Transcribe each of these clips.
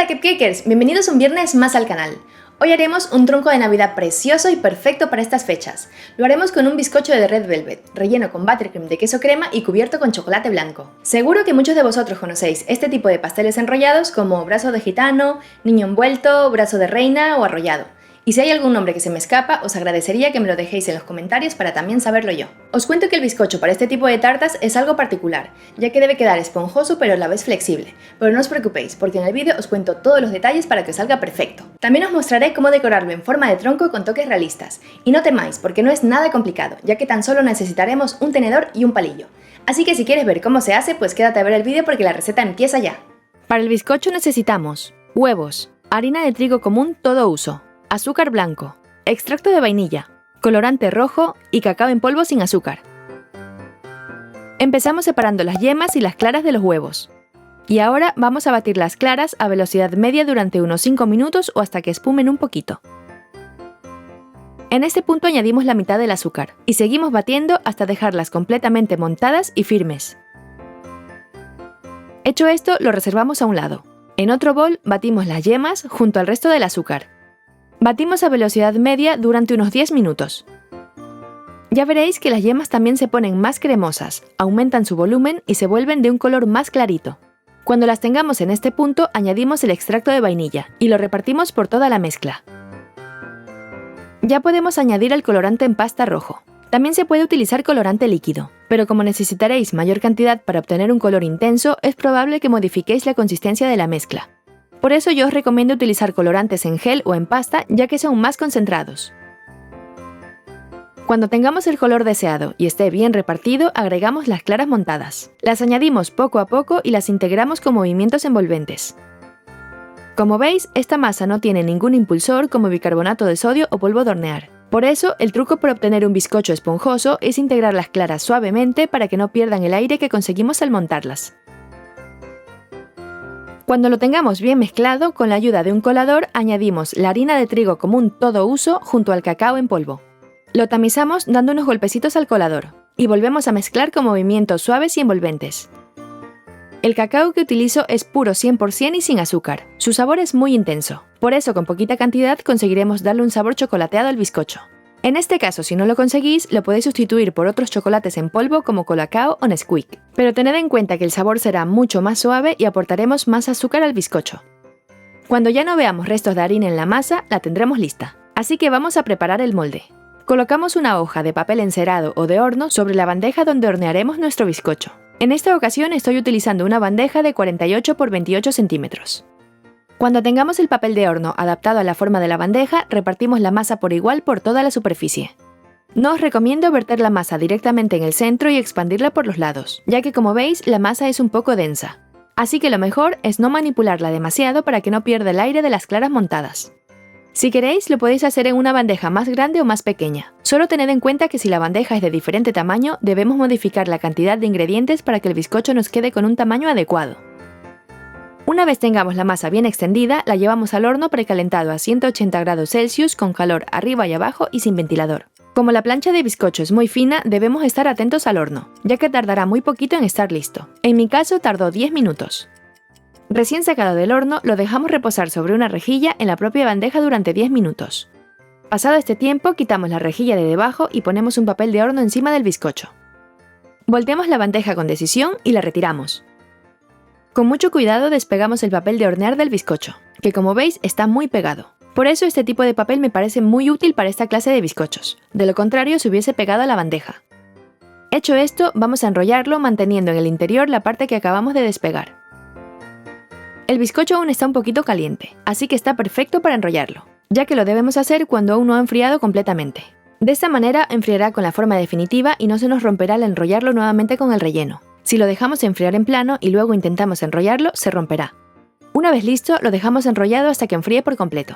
Hola Cupcakers, bienvenidos un viernes más al canal. Hoy haremos un tronco de Navidad precioso y perfecto para estas fechas. Lo haremos con un bizcocho de Red Velvet, relleno con buttercream de queso crema y cubierto con chocolate blanco. Seguro que muchos de vosotros conocéis este tipo de pasteles enrollados como brazo de gitano, niño envuelto, brazo de reina o arrollado. Y si hay algún nombre que se me escapa, os agradecería que me lo dejéis en los comentarios para también saberlo yo. Os cuento que el bizcocho para este tipo de tartas es algo particular, ya que debe quedar esponjoso pero a la vez flexible. Pero no os preocupéis, porque en el vídeo os cuento todos los detalles para que os salga perfecto. También os mostraré cómo decorarlo en forma de tronco con toques realistas. Y no temáis, porque no es nada complicado, ya que tan solo necesitaremos un tenedor y un palillo. Así que si quieres ver cómo se hace, pues quédate a ver el vídeo porque la receta empieza ya. Para el bizcocho necesitamos huevos, harina de trigo común todo uso, azúcar blanco, extracto de vainilla, colorante rojo y cacao en polvo sin azúcar. Empezamos separando las yemas y las claras de los huevos. Y ahora vamos a batir las claras a velocidad media durante unos 5 minutos o hasta que espumen un poquito. En este punto añadimos la mitad del azúcar y seguimos batiendo hasta dejarlas completamente montadas y firmes. Hecho esto, lo reservamos a un lado. En otro bol batimos las yemas junto al resto del azúcar. Batimos a velocidad media durante unos 10 minutos. Ya veréis que las yemas también se ponen más cremosas, aumentan su volumen y se vuelven de un color más clarito. Cuando las tengamos en este punto, añadimos el extracto de vainilla y lo repartimos por toda la mezcla. Ya podemos añadir el colorante en pasta rojo. También se puede utilizar colorante líquido, pero como necesitaréis mayor cantidad para obtener un color intenso, es probable que modifiquéis la consistencia de la mezcla. Por eso yo os recomiendo utilizar colorantes en gel o en pasta, ya que son más concentrados. Cuando tengamos el color deseado y esté bien repartido, agregamos las claras montadas. Las añadimos poco a poco y las integramos con movimientos envolventes. Como veis, esta masa no tiene ningún impulsor como bicarbonato de sodio o polvo de hornear. Por eso, el truco para obtener un bizcocho esponjoso es integrar las claras suavemente para que no pierdan el aire que conseguimos al montarlas. Cuando lo tengamos bien mezclado, con la ayuda de un colador añadimos la harina de trigo común todo uso junto al cacao en polvo. Lo tamizamos dando unos golpecitos al colador y volvemos a mezclar con movimientos suaves y envolventes. El cacao que utilizo es puro 100% y sin azúcar. Su sabor es muy intenso, por eso con poquita cantidad conseguiremos darle un sabor chocolateado al bizcocho. En este caso, si no lo conseguís, lo podéis sustituir por otros chocolates en polvo como Colacao o Nesquik. Pero tened en cuenta que el sabor será mucho más suave y aportaremos más azúcar al bizcocho. Cuando ya no veamos restos de harina en la masa, la tendremos lista. Así que vamos a preparar el molde. Colocamos una hoja de papel encerado o de horno sobre la bandeja donde hornearemos nuestro bizcocho. En esta ocasión estoy utilizando una bandeja de 48 x 28 centímetros. Cuando tengamos el papel de horno adaptado a la forma de la bandeja, repartimos la masa por igual por toda la superficie. No os recomiendo verter la masa directamente en el centro y expandirla por los lados, ya que como veis la masa es un poco densa. Así que lo mejor es no manipularla demasiado para que no pierda el aire de las claras montadas. Si queréis, lo podéis hacer en una bandeja más grande o más pequeña. Solo tened en cuenta que si la bandeja es de diferente tamaño, debemos modificar la cantidad de ingredientes para que el bizcocho nos quede con un tamaño adecuado. Una vez tengamos la masa bien extendida, la llevamos al horno precalentado a 180 grados Celsius con calor arriba y abajo y sin ventilador. Como la plancha de bizcocho es muy fina, debemos estar atentos al horno, ya que tardará muy poquito en estar listo. En mi caso tardó 10 minutos. Recién sacado del horno, lo dejamos reposar sobre una rejilla en la propia bandeja durante 10 minutos. Pasado este tiempo, quitamos la rejilla de debajo y ponemos un papel de horno encima del bizcocho. Volteamos la bandeja con decisión y la retiramos. Con mucho cuidado despegamos el papel de hornear del bizcocho, que como veis está muy pegado. Por eso este tipo de papel me parece muy útil para esta clase de bizcochos, de lo contrario se hubiese pegado a la bandeja. Hecho esto, vamos a enrollarlo manteniendo en el interior la parte que acabamos de despegar. El bizcocho aún está un poquito caliente, así que está perfecto para enrollarlo, ya que lo debemos hacer cuando aún no ha enfriado completamente. De esta manera enfriará con la forma definitiva y no se nos romperá al enrollarlo nuevamente con el relleno. Si lo dejamos enfriar en plano y luego intentamos enrollarlo, se romperá. Una vez listo, lo dejamos enrollado hasta que enfríe por completo.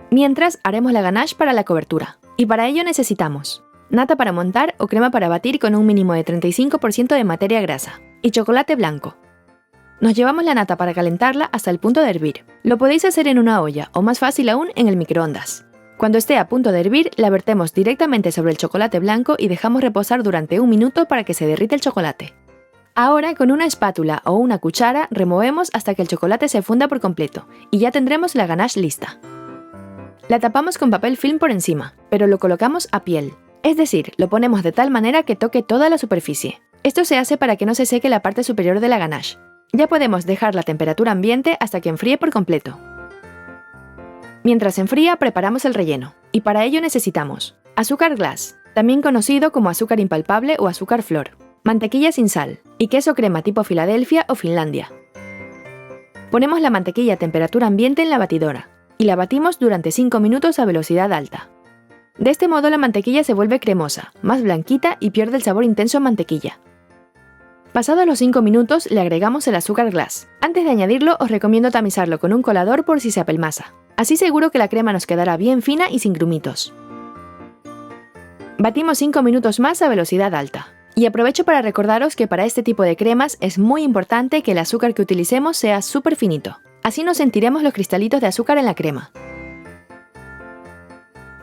Mientras, haremos la ganache para la cobertura. Y para ello necesitamos nata para montar o crema para batir con un mínimo de 35% de materia grasa. Y chocolate blanco. Nos llevamos la nata para calentarla hasta el punto de hervir. Lo podéis hacer en una olla o más fácil aún en el microondas. Cuando esté a punto de hervir, la vertemos directamente sobre el chocolate blanco y dejamos reposar durante un minuto para que se derrita el chocolate. Ahora, con una espátula o una cuchara, removemos hasta que el chocolate se funda por completo, y ya tendremos la ganache lista. La tapamos con papel film por encima, pero lo colocamos a piel. Es decir, lo ponemos de tal manera que toque toda la superficie. Esto se hace para que no se seque la parte superior de la ganache. Ya podemos dejarla a temperatura ambiente hasta que enfríe por completo. Mientras enfría, preparamos el relleno, y para ello necesitamos azúcar glass, también conocido como azúcar impalpable o azúcar flor, mantequilla sin sal y queso crema tipo Filadelfia o Finlandia. Ponemos la mantequilla a temperatura ambiente en la batidora, y la batimos durante 5 minutos a velocidad alta. De este modo la mantequilla se vuelve cremosa, más blanquita y pierde el sabor intenso a mantequilla. Pasados los 5 minutos le agregamos el azúcar glass. Antes de añadirlo os recomiendo tamizarlo con un colador por si se apelmaza. Así seguro que la crema nos quedará bien fina y sin grumitos. Batimos 5 minutos más a velocidad alta. Y aprovecho para recordaros que para este tipo de cremas es muy importante que el azúcar que utilicemos sea súper finito. Así no sentiremos los cristalitos de azúcar en la crema.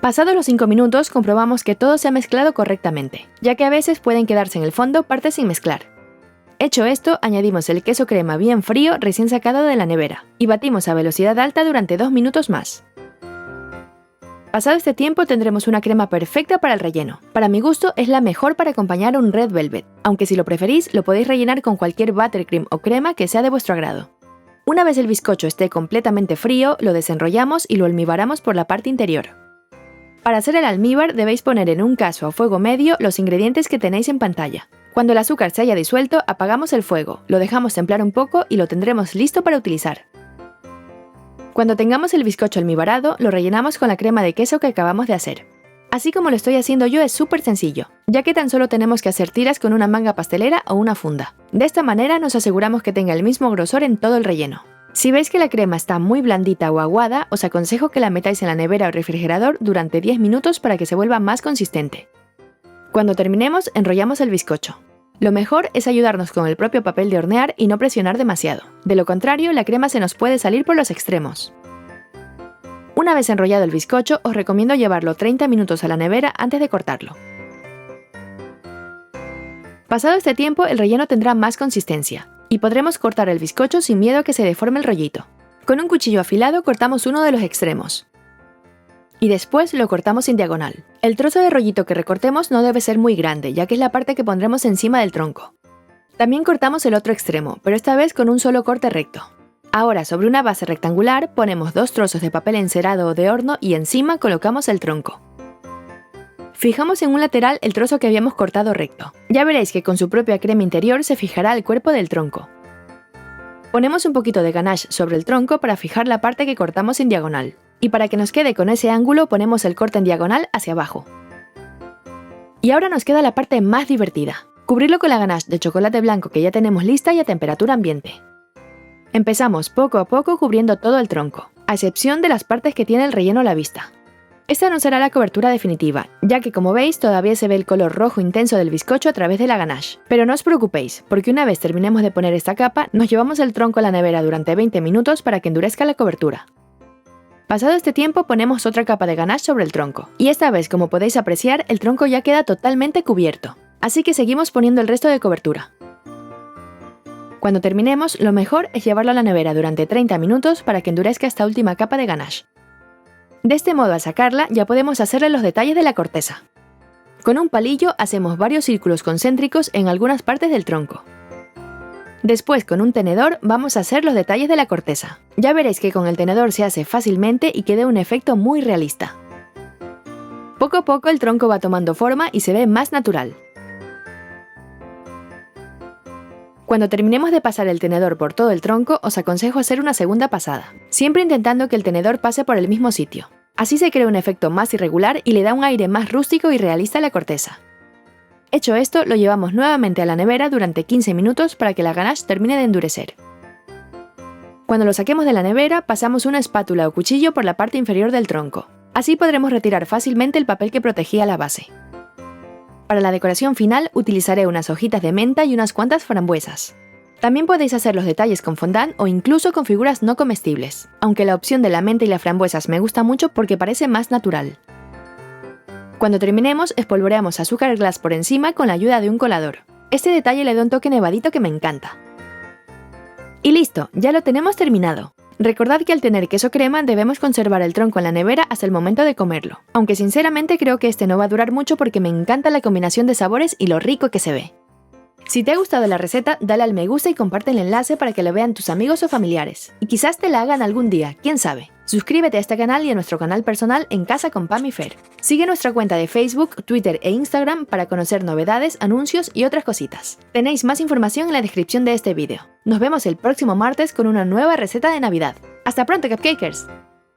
Pasados los 5 minutos comprobamos que todo se ha mezclado correctamente, ya que a veces pueden quedarse en el fondo partes sin mezclar. Hecho esto, añadimos el queso crema bien frío recién sacado de la nevera y batimos a velocidad alta durante 2 minutos más. Pasado este tiempo tendremos una crema perfecta para el relleno. Para mi gusto es la mejor para acompañar a un red velvet, aunque si lo preferís lo podéis rellenar con cualquier buttercream o crema que sea de vuestro agrado. Una vez el bizcocho esté completamente frío, lo desenrollamos y lo almibaramos por la parte interior. Para hacer el almíbar debéis poner en un cazo a fuego medio los ingredientes que tenéis en pantalla. Cuando el azúcar se haya disuelto, apagamos el fuego, lo dejamos templar un poco y lo tendremos listo para utilizar. Cuando tengamos el bizcocho almibarado, lo rellenamos con la crema de queso que acabamos de hacer. Así como lo estoy haciendo yo es súper sencillo, ya que tan solo tenemos que hacer tiras con una manga pastelera o una funda. De esta manera nos aseguramos que tenga el mismo grosor en todo el relleno. Si veis que la crema está muy blandita o aguada, os aconsejo que la metáis en la nevera o refrigerador durante 10 minutos para que se vuelva más consistente. Cuando terminemos, enrollamos el bizcocho. Lo mejor es ayudarnos con el propio papel de hornear y no presionar demasiado. De lo contrario, la crema se nos puede salir por los extremos. Una vez enrollado el bizcocho, os recomiendo llevarlo 30 minutos a la nevera antes de cortarlo. Pasado este tiempo, el relleno tendrá más consistencia y podremos cortar el bizcocho sin miedo a que se deforme el rollito. Con un cuchillo afilado cortamos uno de los extremos. Y después lo cortamos en diagonal. El trozo de rollito que recortemos no debe ser muy grande, ya que es la parte que pondremos encima del tronco. También cortamos el otro extremo, pero esta vez con un solo corte recto. Ahora, sobre una base rectangular, ponemos 2 trozos de papel encerado o de horno y encima colocamos el tronco. Fijamos en un lateral el trozo que habíamos cortado recto. Ya veréis que con su propia crema interior se fijará al cuerpo del tronco. Ponemos un poquito de ganache sobre el tronco para fijar la parte que cortamos en diagonal. Y para que nos quede con ese ángulo ponemos el corte en diagonal hacia abajo. Y ahora nos queda la parte más divertida. Cubrirlo con la ganache de chocolate blanco que ya tenemos lista y a temperatura ambiente. Empezamos poco a poco cubriendo todo el tronco, a excepción de las partes que tiene el relleno a la vista. Esta no será la cobertura definitiva, ya que como veis todavía se ve el color rojo intenso del bizcocho a través de la ganache. Pero no os preocupéis, porque una vez terminemos de poner esta capa, nos llevamos el tronco a la nevera durante 20 minutos para que endurezca la cobertura. Pasado este tiempo ponemos otra capa de ganache sobre el tronco, y esta vez, como podéis apreciar, el tronco ya queda totalmente cubierto. Así que seguimos poniendo el resto de cobertura. Cuando terminemos, lo mejor es llevarlo a la nevera durante 30 minutos para que endurezca esta última capa de ganache. De este modo, al sacarla, ya podemos hacerle los detalles de la corteza. Con un palillo hacemos varios círculos concéntricos en algunas partes del tronco. Después, con un tenedor, vamos a hacer los detalles de la corteza. Ya veréis que con el tenedor se hace fácilmente y queda un efecto muy realista. Poco a poco el tronco va tomando forma y se ve más natural. Cuando terminemos de pasar el tenedor por todo el tronco, os aconsejo hacer una segunda pasada, siempre intentando que el tenedor pase por el mismo sitio. Así se crea un efecto más irregular y le da un aire más rústico y realista a la corteza. Hecho esto, lo llevamos nuevamente a la nevera durante 15 minutos para que la ganache termine de endurecer. Cuando lo saquemos de la nevera, pasamos una espátula o cuchillo por la parte inferior del tronco. Así podremos retirar fácilmente el papel que protegía la base. Para la decoración final utilizaré unas hojitas de menta y unas cuantas frambuesas. También podéis hacer los detalles con fondant o incluso con figuras no comestibles, aunque la opción de la menta y las frambuesas me gusta mucho porque parece más natural. Cuando terminemos, espolvoreamos azúcar glass por encima con la ayuda de un colador. Este detalle le da un toque nevadito que me encanta. Y listo, ya lo tenemos terminado. Recordad que al tener queso crema debemos conservar el tronco en la nevera hasta el momento de comerlo, aunque sinceramente creo que este no va a durar mucho porque me encanta la combinación de sabores y lo rico que se ve. Si te ha gustado la receta, dale al me gusta y comparte el enlace para que lo vean tus amigos o familiares. Y quizás te la hagan algún día, quién sabe. Suscríbete a este canal y a nuestro canal personal En Casa con Pam y Fer. Sigue nuestra cuenta de Facebook, Twitter e Instagram para conocer novedades, anuncios y otras cositas. Tenéis más información en la descripción de este vídeo. Nos vemos el próximo martes con una nueva receta de Navidad. ¡Hasta pronto, cupcakers!